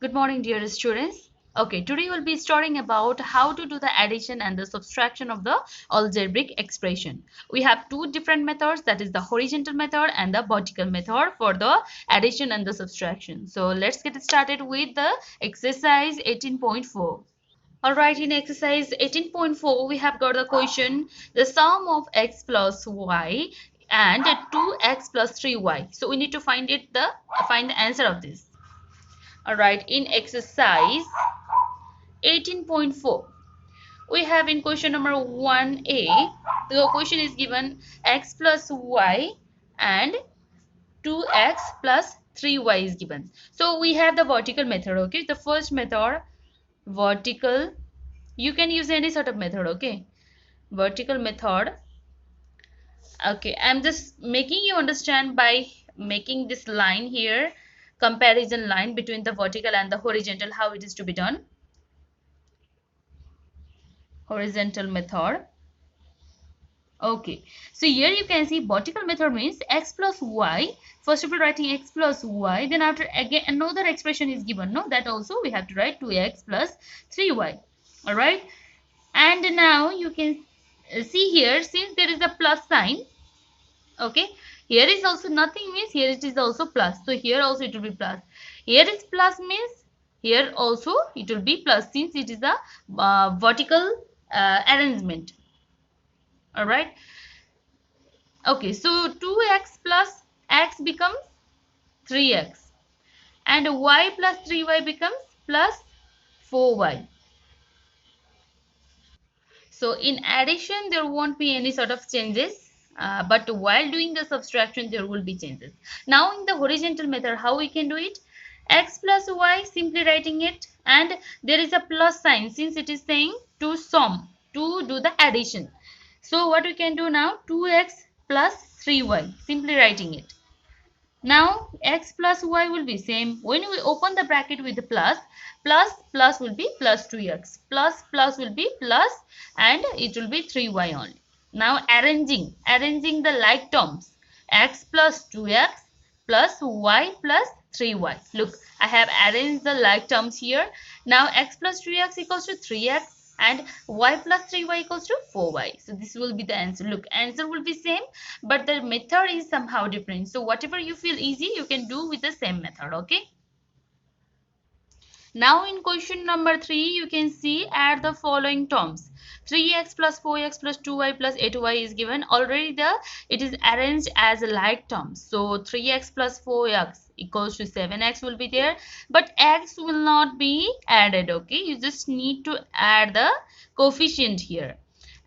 Good morning, dear students. Okay, today we'll be studying about how to do the addition and the subtraction of the algebraic expression. We have two different methods, that is the horizontal method and the vertical method for the addition and the subtraction. So let's get started with the exercise 18.4. Alright, in exercise 18.4, we have got the question, the sum of x plus y and 2x plus 3y. So we need to find the answer of this. Alright, in exercise 18.4, we have in question number 1a, the question is given x plus y and 2x plus 3y is given. So we have the vertical method, okay? The first method, vertical, you can use any sort of method, okay? Vertical method. Okay, I'm just making you understand by making this line here, comparison line between the vertical and the horizontal, how it is to be done. Horizontal method. Okay, so here you can see vertical method means x plus y. First of all, writing x plus y, then after again another expression is given, no, that also we have to write 2x plus 3y. All right, and now you can see here, since there is a plus sign, okay, here is also nothing means here it is also plus, so here also it will be plus. Here is plus means here also it will be plus, since it is a vertical arrangement. All right. Okay, so 2x plus x becomes 3x and y plus 3y becomes plus 4y. So in addition, there won't be any sort of changes, but while doing the subtraction, there will be changes. Now in the horizontal method, how we can do it? X plus y, simply writing it, and there is a plus sign since it is saying to sum, to do the addition. So what we can do now? 2x plus 3y, simply writing it. Now x plus y will be same. When we open the bracket with the plus, plus will be plus 2x, plus will be plus, and it will be 3y only. Now arranging the like terms, x plus 2x plus y plus 3y. Look, I have arranged the like terms here. Now x plus 2x equals to 3x and y plus 3y equals to 4y. So this will be the answer. Look, answer will be same, but the method is somehow different. So whatever you feel easy, you can do with the same method, okay? Now in question number 3, you can see add the following terms. 3x plus 4x plus 2y plus 8y is given. Already it is arranged as a like terms. So 3x plus 4x equals to 7x will be there, but x will not be added, okay? You just need to add the coefficient here.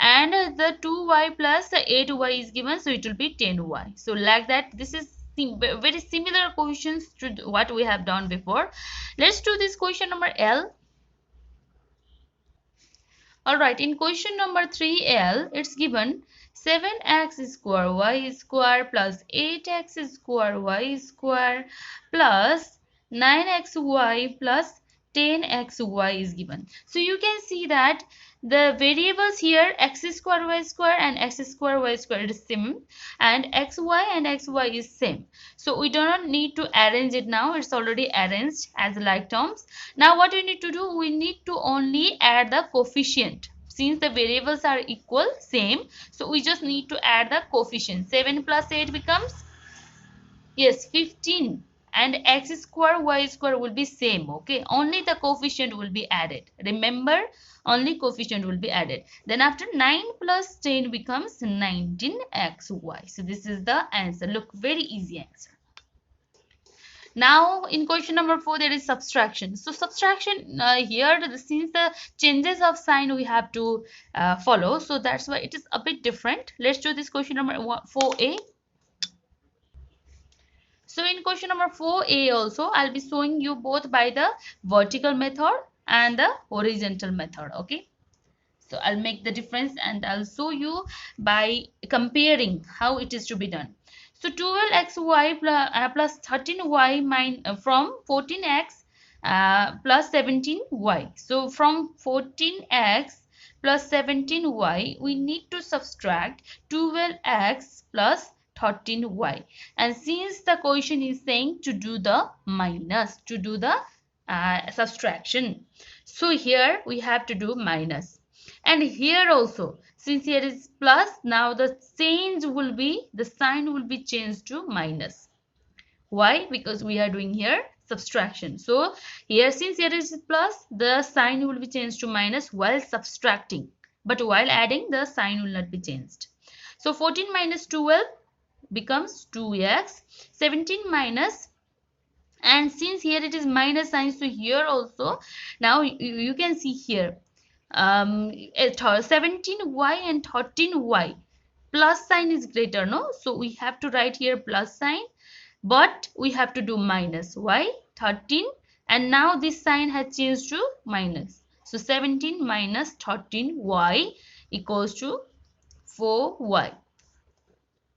And the 2y plus the 8y is given, so it will be 10y. So like that, this is very similar questions to what we have done before. Let's do this question number L. Alright, in question number 3L, it's given 7x square y square plus 8x square y square plus 9xy plus 10xy is given. So you can see that the variables here x square y square and x square y square is same, and xy and xy is same. So we do not need to arrange it now, it's already arranged as like terms. Now what we need to do, we need to only add the coefficient. Since the variables are equal, same, so we just need to add the coefficient. 7 plus 8 becomes, yes, 15, and x square y square will be same, okay? Only the coefficient will be added. Remember, only coefficient will be added. Then after 9 plus 10 becomes 19xy. So this is the answer. Look, very easy answer. Now in question number 4, there is subtraction. So subtraction here, since the changes of sign we have to follow, so that's why it is a bit different. Let's do this question number 4a. So in question number 4a also, I'll be showing you both by the vertical method and the horizontal method, okay? So I'll make the difference and I'll show you by comparing how it is to be done. So 12xy plus 13y from 14x plus 17y. So from 14x plus 17y, we need to subtract 12x plus 13y. And since the question is saying to do the minus, to do the subtraction. So here we have to do minus, and here also since here is plus, now the sign will be changed to minus. Why? Because we are doing here subtraction. So here since here is plus, the sign will be changed to minus while subtracting, but while adding the sign will not be changed. So 14 minus 12 becomes 2x. 17 minus, and since here it is minus sign, so here also now you can see here 17y and 13y, plus sign is greater, no? So we have to write here plus sign, but we have to do minus. Why? 13, and now this sign has changed to minus. So 17 minus 13y equals to 4y.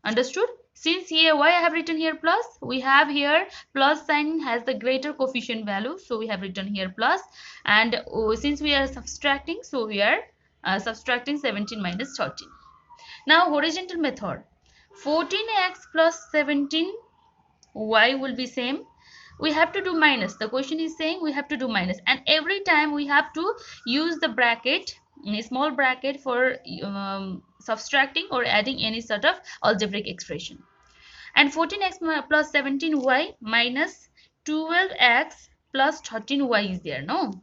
Understood? Since here why I have written here plus, we have here plus sign has the greater coefficient value, so we have written here plus, and since we are subtracting, so we are subtracting 17 minus 13. Now horizontal method, 14x plus 17y will be same. We have to do minus. The question is saying we have to do minus, and every time we have to use the bracket, a small bracket, for subtracting or adding any sort of algebraic expression. And 14x plus 17y minus 12x plus 13y is there, no?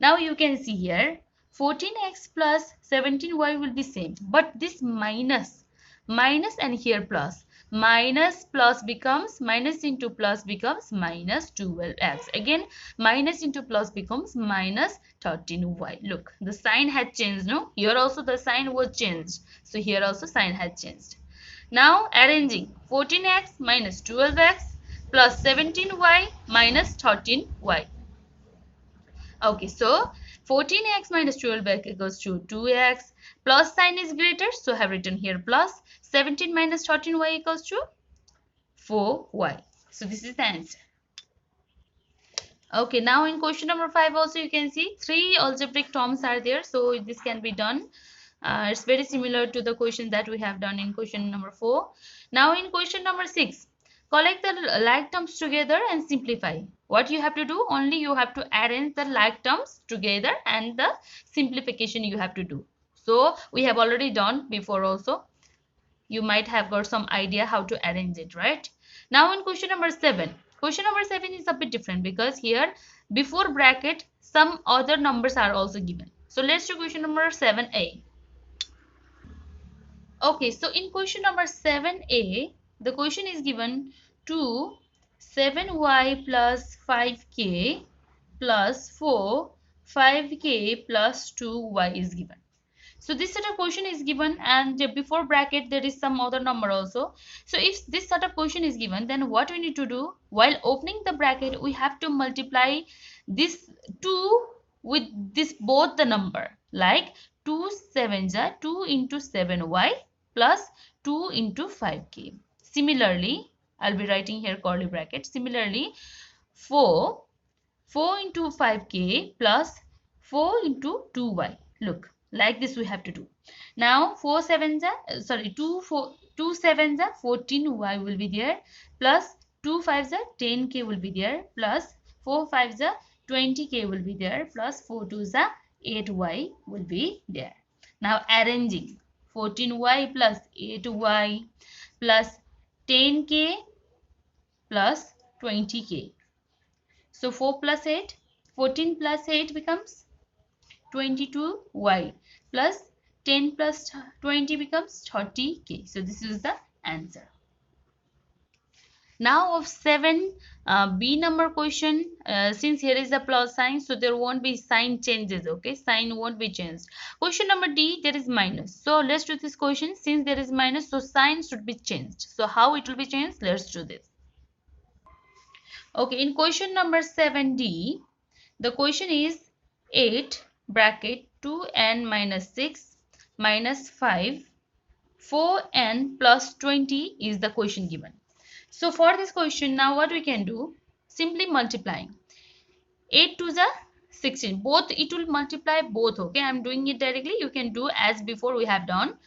Now you can see here 14x plus 17y will be same, but this minus and here plus, minus plus becomes minus into plus becomes minus 12x. Again minus into plus becomes minus 13y. Look, the sign had changed, no? Here also the sign was changed, so here also sign had changed. Now arranging 14x minus 12x plus 17y minus 13y. Okay, so 14x minus 12x equals to 2x. Plus sign is greater, so I have written here plus. 17 minus 13y equals to 4y. So this is the answer. Okay, now in question number 5 also you can see 3 algebraic terms are there, so this can be done. It's very similar to the question that we have done in question number 4. Now in question number 6, collect the like terms together and simplify. What you have to do? Only you have to arrange the like terms together and the simplification you have to do. So we have already done before also. You might have got some idea how to arrange it, right? Now in question number 7. Question number 7 is a bit different because here before bracket some other numbers are also given. So let's do question number 7a. Okay, so in question number 7a, the question is given to 7y plus 5k plus 4, 5k plus 2y is given. So this sort of question is given, and before bracket there is some other number also. So if this sort of question is given, then what we need to do, while opening the bracket we have to multiply this 2 with this both the number, like 2 7s are 2 into 7y plus 2 into 5k. Similarly, I'll be writing here curly bracket. Similarly, 4 into 5k plus 4 into 2y. Look, like this we have to do. Now 2 7s are 14y will be there, plus 2 5s are 10k will be there, plus 4 5s are 20k will be there, plus 4 2s are 8y will be there. Now arranging 14y plus 8y plus 10k plus 20k. So 4 plus 8, 14 plus 8 becomes 22y plus 10 plus 20 becomes 30k. So this is the answer. Now of 7 B number question, since here is a plus sign, so there won't be sign changes. Okay, sign won't be changed. Question number D, there is minus. So let's do this question. Since there is minus, so sign should be changed. So how it will be changed? Let's do this. Okay, in question number 7D, the question is 8 bracket 2n minus 6 minus 5 4n plus 20 is the question given. So for this question, now what we can do? Simply multiplying. 8 to the 16. Both it will multiply both. Okay, I am doing it directly. You can do as before we have done.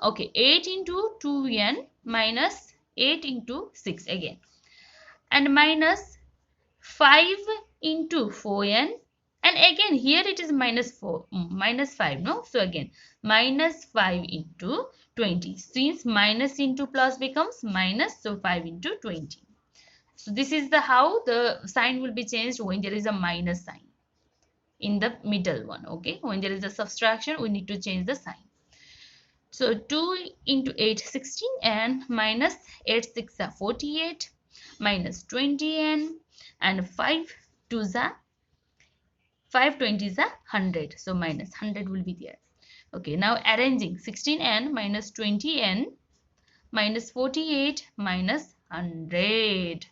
Okay, 8 into 2n minus 8 into 6 again. And minus 5 into 4n, and again here it is minus 5, no? So again minus 5 into 20. Since minus into plus becomes minus, so 5 into 20. So this is the how the sign will be changed when there is a minus sign in the middle one. Okay, when there is a subtraction, we need to change the sign. So 2 into 8, 16, and minus 8 6 are 48, minus 20n, and 5 2s are 5 20s are 100. So minus 100 will be there. Okay, now arranging 16n minus 20n minus 48 minus 100.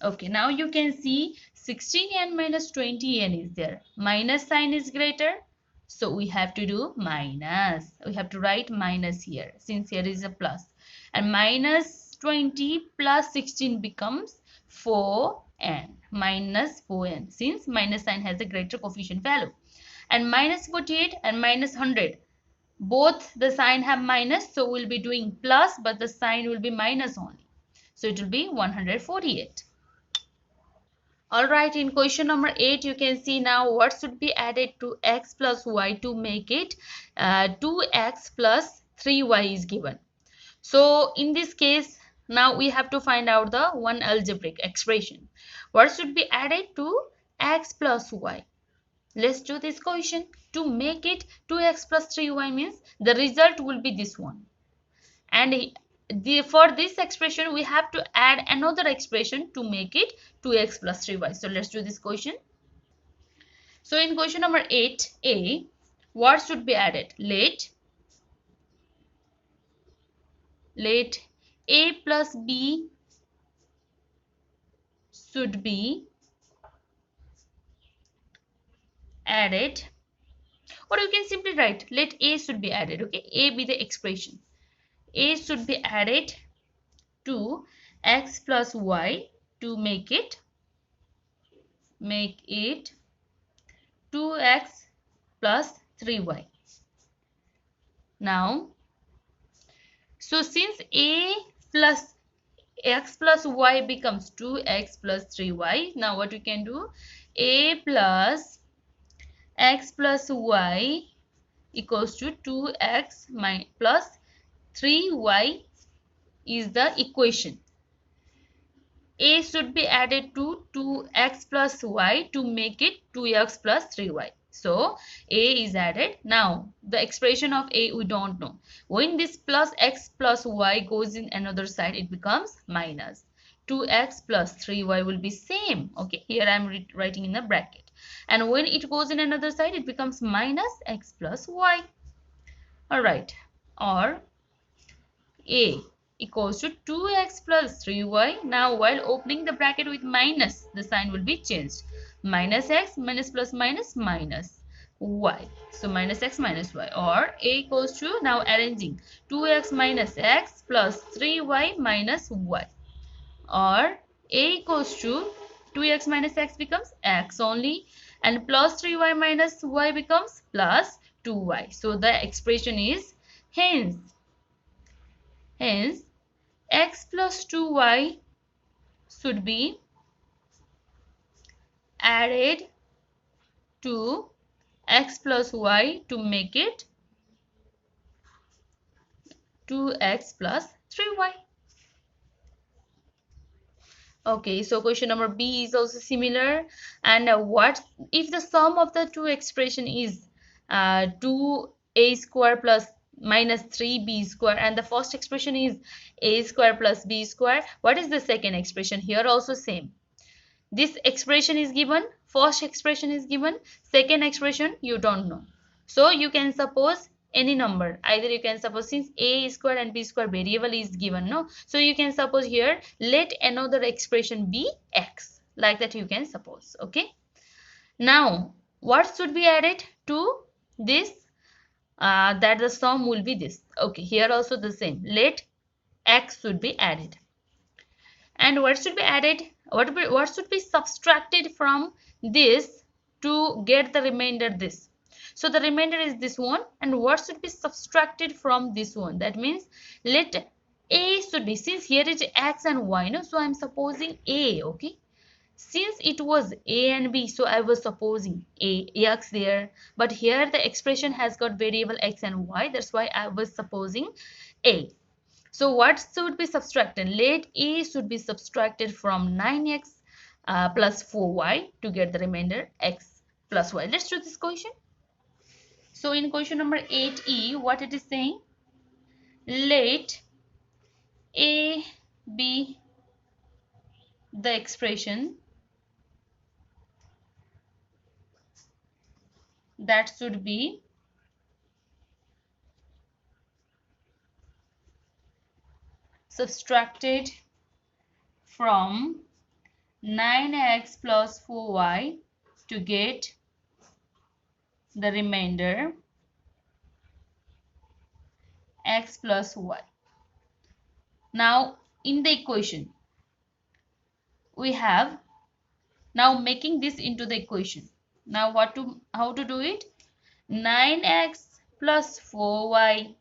Okay, now you can see 16n minus 20n is there. Minus sign is greater, so we have to do minus. We have to write minus here since here is a plus. And minus 20 plus 16 becomes 4n, minus 4n, since minus sign has a greater coefficient value. And minus 48 and minus 100, both the sign have minus, so we'll be doing plus, but the sign will be minus only. So it will be 148. Alright, in question number 8, you can see now what should be added to x plus y to make it 2x plus 3y is given. So in this case, now we have to find out the one algebraic expression. What should be added to x plus y? Let's do this question. To make it 2x plus 3y means the result will be this one. And for this expression, we have to add another expression to make it 2x plus 3y. So let's do this question. So in question number 8a, what should be added? Let a plus b should be added, or you can simply write let a should be added. Okay, a be the expression. A should be added to x plus y to make it 2x plus 3y. Now, so since a plus x plus y becomes 2x plus 3y, now what we can do? A plus x plus y equals to 2x plus 3y is the equation. A should be added to 2x plus y to make it 2x plus 3y. So a is added. Now the expression of a we don't know. When this plus x plus y goes in another side, it becomes minus. 2x plus 3y will be same. Okay, here I am writing in a bracket. And when it goes in another side, it becomes minus x plus y. Alright, or a equals to 2x plus 3y. Now while opening the bracket with minus, the sign will be changed. Minus x minus plus minus minus y. So minus x minus y, or a equals to, now arranging 2x minus x plus 3y minus y, or a equals to 2x minus x becomes x only, and plus 3y minus y becomes plus 2y. So the expression is hence x plus 2y should be added to x plus y to make it 2x plus 3y. Okay, so question number B is also similar. And what if the sum of the two expression is 2a square plus minus 3b square, and the first expression is a square plus b square? What is the second expression? Here also same. This expression is given, first expression is given, second expression you don't know. So you can suppose any number. Either you can suppose, since a square and b square variable is given, no? So you can suppose here let another expression be x. Like that you can suppose. Okay. Now what should be added to this? That the sum will be this. Okay, here also the same. Let x should be added. And what should be added? What should be subtracted from this to get the remainder this? So the remainder is this one, and what should be subtracted from this one? That means let a should be, since here is x and y, no? So I am supposing a. Okay, Since it was a and b, so I was supposing a x there, but here the expression has got variable x and y, that's why I was supposing a. So what should be subtracted? Let a should be subtracted from 9x plus 4y to get the remainder x plus y. Let's do this question. So in question number 8e, what it is saying? Let a be the expression that should be subtracted from 9x plus 4y to get the remainder x plus y. Now in the equation we have now making this into the equation. Now how to do it? 9x plus 4y.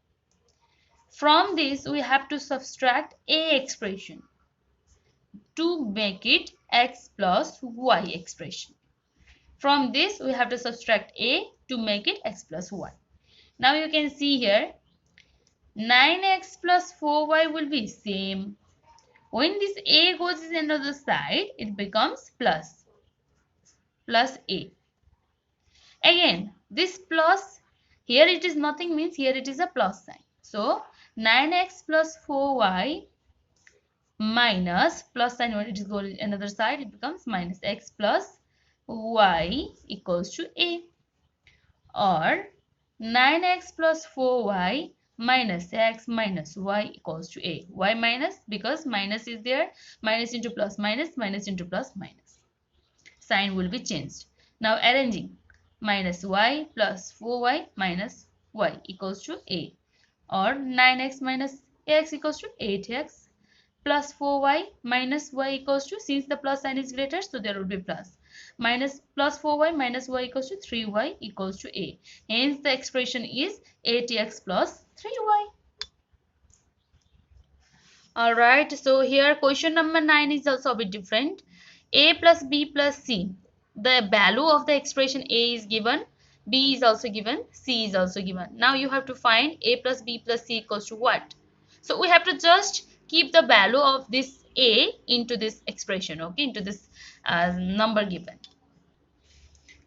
From this we have to subtract a expression to make it x plus y expression. From this we have to subtract a to make it x plus y. Now you can see here 9x plus 4y will be same. When this a goes in another side, it becomes plus a. Again, this plus, here it is nothing, means here it is a plus sign. So 9x plus 4y minus plus sign, when it is going another side, it becomes minus x plus y equals to a, or 9x plus 4y minus x minus y equals to a. Why minus? Because minus is there. Minus into plus minus, minus into plus minus. Sign will be changed. Now arranging minus y plus 4y minus y equals to a, or 9x minus ax equals to 8x plus 4y minus y equals to, since the plus sign is greater, so there will be plus. Minus plus 4y minus y equals to 3y equals to a. Hence the expression is 8x plus 3y. Alright, so here question number 9 is also a bit different. A plus b plus c. The value of the expression a is given, b is also given, c is also given. Now you have to find a plus b plus c equals to what? So we have to just keep the value of this a into this expression, okay, into this number given.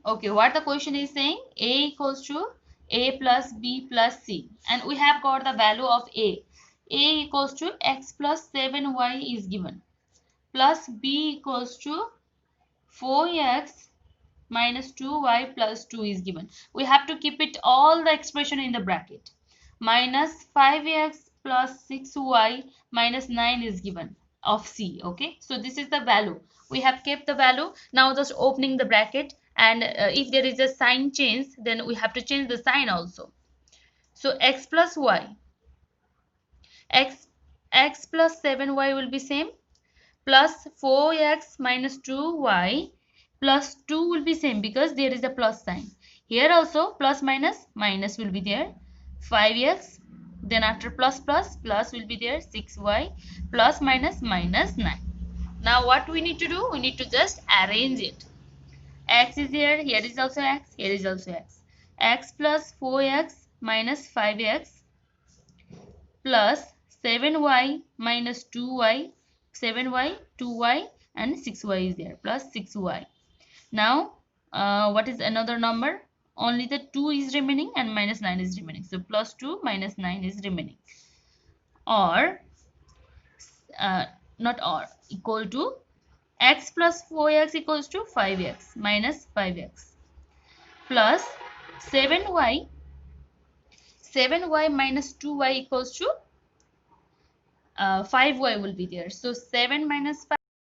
Okay, what the question is saying? A equals to a plus b plus c, and we have got the value of a. A equals to x plus 7y is given, plus b equals to 4x minus 2y plus 2 is given. We have to keep it all the expression in the bracket. Minus 5x plus 6y minus 9 is given of c. Okay, so this is the value. We have kept the value. Now just opening the bracket, and if there is a sign change, then we have to change the sign also. So x plus y, x plus 7y will be same, plus 4x minus 2y plus 2 will be same because there is a plus sign. Here also plus minus minus will be there. 5x, then after plus plus plus will be there. 6y plus minus minus 9. Now what we need to do? We need to just arrange it. X is here, here is also x, here is also x. X plus 4x minus 5x plus 7y minus 2y, 7y, 2y and 6y is there, plus 6y. Now what is another number? Only the 2 is remaining and minus 9 is remaining. So plus 2 minus 9 is remaining. Or not or, equal to x plus 4x equals to 5x minus 5x plus 7y minus 2y equals to 5y will be there. So 7 minus 5